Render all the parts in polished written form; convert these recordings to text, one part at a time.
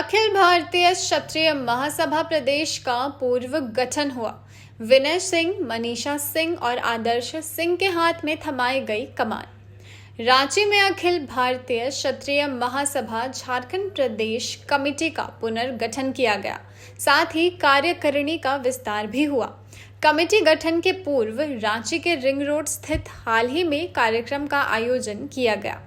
अखिल भारतीय क्षत्रिय महासभा प्रदेश का पूर्व गठन हुआ। विनय सिंह, मनीषा सिंह और आदर्श सिंह के हाथ में थमाई गई कमान। रांची में अखिल भारतीय क्षत्रिय महासभा झारखंड प्रदेश कमेटी का पुनर्गठन किया गया, साथ ही कार्यकारिणी का विस्तार भी हुआ। कमेटी गठन के पूर्व रांची के रिंग रोड स्थित हाल ही में कार्यक्रम का आयोजन किया गया,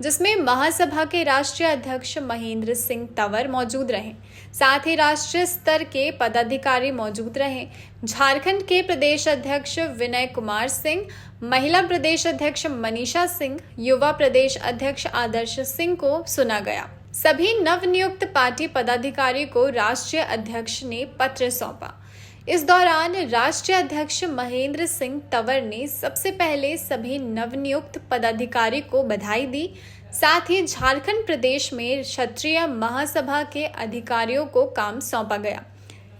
जिसमें महासभा के राष्ट्रीय अध्यक्ष महेंद्र सिंह तंवर मौजूद रहे, साथ ही राष्ट्रीय स्तर के पदाधिकारी मौजूद रहे। झारखंड के प्रदेश अध्यक्ष विनय कुमार सिंह, महिला प्रदेश अध्यक्ष मनीषा सिंह, युवा प्रदेश अध्यक्ष आदर्श सिंह को सुना गया। सभी नवनियुक्त पार्टी पदाधिकारी को राष्ट्रीय अध्यक्ष ने पत्र सौंपा। इस दौरान राष्ट्रीय अध्यक्ष महेंद्र सिंह तंवर ने सबसे पहले सभी नवनियुक्त पदाधिकारी को बधाई दी, साथ ही झारखंड प्रदेश में क्षत्रिय महासभा के अधिकारियों को काम सौंपा गया।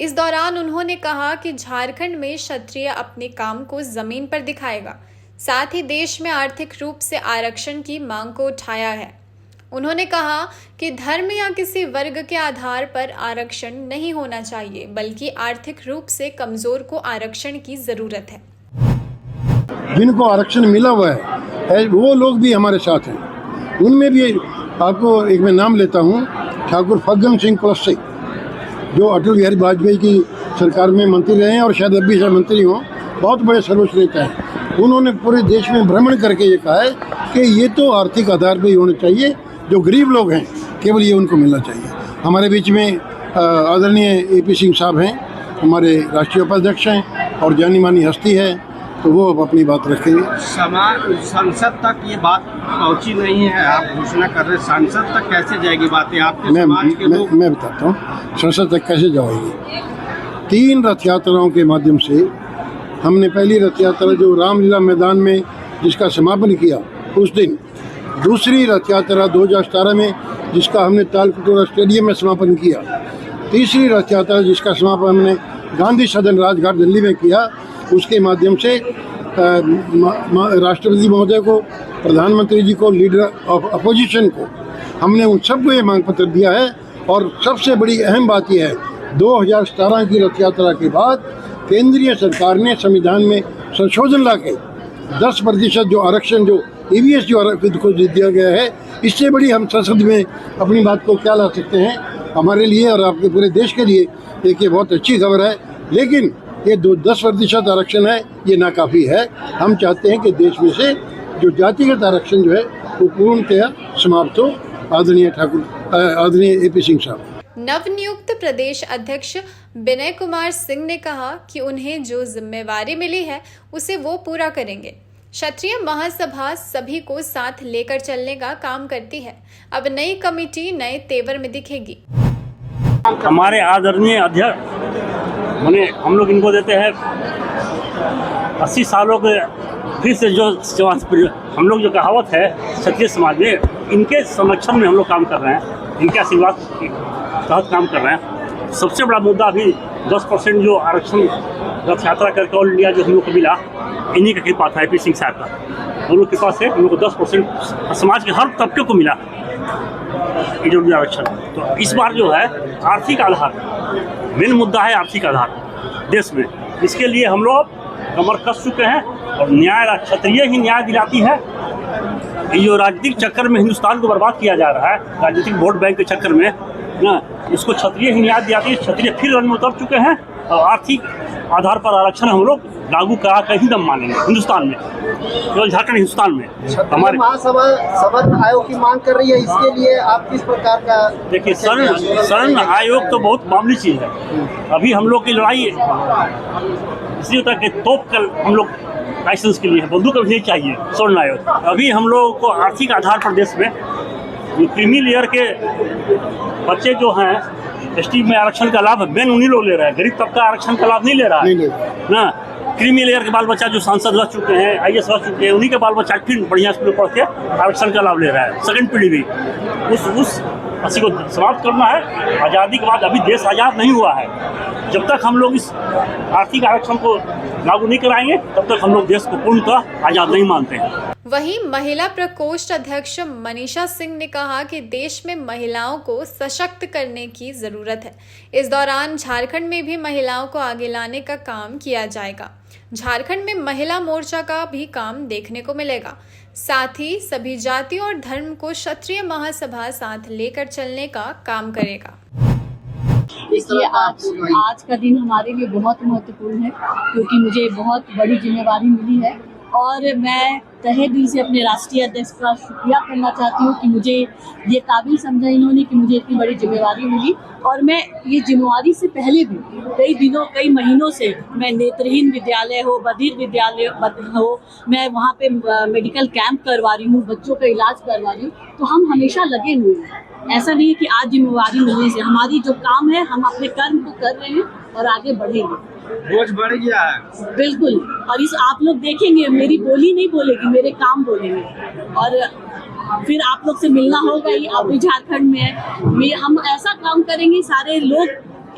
इस दौरान उन्होंने कहा कि झारखंड में क्षत्रिय अपने काम को जमीन पर दिखाएगा, साथ ही देश में आर्थिक रूप से आरक्षण की मांग को उठाया है। उन्होंने कहा कि धर्म या किसी वर्ग के आधार पर आरक्षण नहीं होना चाहिए, बल्कि आर्थिक रूप से कमजोर को आरक्षण की जरूरत है। जिनको आरक्षण मिला हुआ है वो लोग भी हमारे साथ हैं। उनमें भी आपको एक मैं नाम लेता हूँ, ठाकुर फग्गन सिंह कुलस्ते, जो अटल बिहारी वाजपेयी की सरकार में मंत्री रहे हैं और शायद अब भी मंत्री हों, बहुत बड़े सर्वोच्च नेता हैं। उन्होंने पूरे देश में भ्रमण करके ये कहा है कि ये तो आर्थिक आधार पर ही होना चाहिए, जो गरीब लोग हैं केवल ये उनको मिलना चाहिए। हमारे बीच में आदरणीय AP सिंह साहब हैं, हमारे राष्ट्रीय उपाध्यक्ष हैं और जानी मानी हस्ती है, तो वो अब अपनी बात रखेंगे। संसद तक ये बात पहुंची नहीं है, आप घोषणा कर रहे हैं, संसद तक कैसे जाएगी बातें आपके समाज के लोग? मैं बताता हूँ संसद तक कैसे जाएगी। 3 रथ यात्राओं के माध्यम से हमने पहली रथ यात्रा जो रामलीला मैदान में जिसका समापन किया उस दिन, दूसरी रथ यात्रा 2017 में जिसका हमने तालकटोरा स्टेडियम में समापन किया, तीसरी रथ यात्रा जिसका समापन हमने गांधी सदन राजघाट दिल्ली में किया, उसके माध्यम से राष्ट्रपति महोदय को, प्रधानमंत्री जी को, लीडर ऑफ अपोजिशन को हमने उन सबको ये मांग पत्र दिया है। और सबसे बड़ी अहम बात यह है 2017 की रथ यात्रा के बाद केंद्रीय सरकार ने संविधान में संशोधन ला के 10% जो आरक्षण जो EVS जो को दिया गया है, इससे बड़ी हम संसद में अपनी बात को क्या ला सकते हैं। हमारे लिए और आपके पूरे देश के लिए एक ये बहुत अच्छी खबर है, लेकिन ये 10% आरक्षण है, ये नाकाफ़ी है। हम चाहते हैं कि देश में से जो जातिगत आरक्षण जो है वो पूर्णतया समाप्त हो। आदरणीय AP सिंह साहब। नवनियुक्त प्रदेश अध्यक्ष विनय कुमार सिंह ने कहा कि उन्हें जो जिम्मेवारी मिली है उसे वो पूरा करेंगे। क्षत्रिय महासभा सभी को साथ लेकर चलने का काम करती है। अब नई कमेटी नए तेवर में दिखेगी। हमारे आदरणीय अध्यक्ष माने हम लोग इनको देते हैं 80 सालों के फिर से जो हम लोग जो कहावत है क्षत्रिय समाज में, इनके संरक्षण में हम लोग काम कर रहे हैं, इनके आशीर्वाद के तहत काम कर रहे हैं। सबसे बड़ा मुद्दा अभी 10% जो आरक्षण रथ यात्रा करके ऑल इंडिया जो हम लोग को मिला, इन्हीं का कृपा था, AP सिंह साहब का। हम लोग के पास से हम लोग को 10% समाज के हर तबके को मिला ये जो आरक्षण। तो इस बार जो है आर्थिक आधार, मेन मुद्दा है आर्थिक आधार देश में। इसके लिए हम लोग कमर कस चुके हैं और न्याय क्षत्रिय ही न्याय दिलाती है। ये जो राजनीतिक चक्कर में हिंदुस्तान को बर्बाद किया जा रहा है, राजनीतिक वोट बैंक के चक्कर में ना, इसको क्षत्रिय ही न्याय दिलाती है। क्षत्रिय फिर रण में उतर चुके हैं और आर्थिक आधार पर आरक्षण हम लोग लागू करा कर ही दम मानेंगे हिंदुस्तान में, केवल झारखंड हिंदुस्तान में। हमारे महासभा सवर्ण आयोग की मांग कर रही है, इसके लिए आप किस प्रकार का? देखिए शरण आयोग तो बहुत मामूली चीज़ है। अभी हम लोग की लड़ाई इसी तक के तोप कर हम लोग लाइसेंस के लिए बंदूक अभी नहीं चाहिए शरण आयोग। अभी हम लोगों को आर्थिक आधार पर देश में क्रीमी लेयर के बच्चे जो हैं ST में आरक्षण का लाभ मेन उन्हीं लोग ले रहे हैं, गरीब तबका आरक्षण का लाभ नहीं ले रहा है ना। क्रीमी लेयर के बाल बच्चा जो सांसद रह चुके हैं, IAS रह चुके हैं, उन्हीं के बाल बच्चा फिर बढ़िया स्कूल में पढ़ के आरक्षण का लाभ ले रहा है। सेकंड पीढ़ी भी उस अस्सी को समाप्त करना है। आज़ादी के बाद अभी देश आज़ाद नहीं हुआ है। जब तक हम लोग इस आर्थिक आरक्षण को लागू नहीं कराएंगे तब तक हम लोग देश को पूर्णतः आज़ाद नहीं मानते हैं। वहीं महिला प्रकोष्ठ अध्यक्ष मनीषा सिंह ने कहा कि देश में महिलाओं को सशक्त करने की जरूरत है। इस दौरान झारखंड में भी महिलाओं को आगे लाने का काम किया जाएगा। झारखंड में महिला मोर्चा का भी काम देखने को मिलेगा। साथ ही सभी जातियों और धर्म को क्षत्रिय महासभा साथ लेकर चलने का काम करेगा। देखिए, आज का दिन हमारे लिए बहुत महत्वपूर्ण है क्योंकि मुझे बहुत बड़ी जिम्मेवारी मिली है और मैं तहे दिल से अपने राष्ट्रीय अध्यक्ष का शुक्रिया करना चाहती हूँ कि मुझे ये काबिल समझा इन्होंने कि मुझे इतनी बड़ी जिम्मेवारी मिली। और मैं ये जिम्मेवारी से पहले भी कई महीनों से मैं नेत्रहीन विद्यालय हो, बधिर विद्यालय हो, मैं वहाँ पे मेडिकल कैंप करवा रही हूँ, बच्चों का इलाज करवा रही हूँ। तो हम हमेशा लगे हुए हैं। ऐसा नहीं है कि आज जिम्मेवारी मिलने से हमारी जो काम है हम अपने कर्म को कर रहे हैं और आगे बढ़ेंगे। बोझ बढ़ गया है बिल्कुल। और इस आप लोग देखेंगे, मेरी बोली नहीं बोलेगी, मेरे काम बोलेंगे। और फिर आप लोग से मिलना होगा ही, आप भी झारखंड में है। हम ऐसा काम करेंगे सारे लोग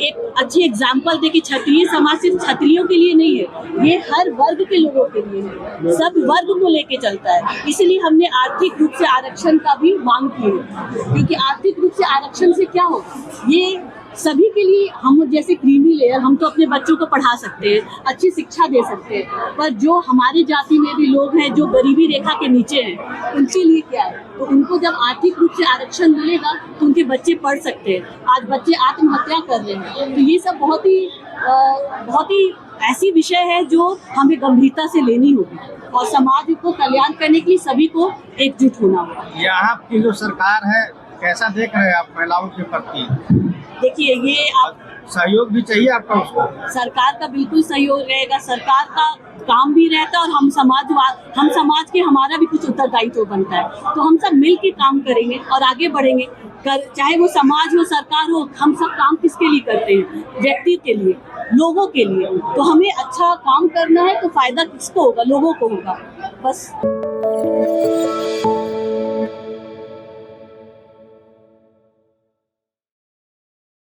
एक अच्छे एग्जाम्पल दे कि क्षत्रिय समाज सिर्फ क्षत्रियों के लिए नहीं है, ये हर वर्ग के लोगों के लिए है, सब वर्ग को लेके चलता है। इसलिए हमने आर्थिक रूप से आरक्षण का भी मांग की है क्योंकि आर्थिक रूप से आरक्षण से क्या होगा, ये सभी के लिए। हम जैसे क्रीमी लेयर हम तो अपने बच्चों को पढ़ा सकते हैं, अच्छी शिक्षा दे सकते हैं, पर जो हमारी जाति में भी लोग हैं जो गरीबी रेखा के नीचे हैं उनके लिए क्या है। तो उनको जब आर्थिक रूप से आरक्षण मिलेगा तो उनके बच्चे पढ़ सकते हैं। आज बच्चे आत्महत्या कर रहे हैं, तो ये सब बहुत ही ऐसी विषय है जो हमें गंभीरता से लेनी होगी और समाज को कल्याण करने के लिए सभी को एकजुट होना होगा। यहाँ की जो सरकार है कैसा देख रहे हैं आप महिलाओं के प्रति? देखिए, ये आप सहयोग भी चाहिए आपका उसको। सरकार का बिल्कुल सहयोग रहेगा, सरकार का काम भी रहता है और हम समाज के हमारा भी कुछ उत्तरदायित्व बनता है। तो हम सब मिल के काम करेंगे और आगे बढ़ेंगे। चाहे वो समाज हो, सरकार हो, हम सब काम किसके लिए करते हैं? व्यक्ति के लिए, लोगों के लिए। तो हमें अच्छा काम करना है तो फायदा किसको होगा? लोगों को होगा बस।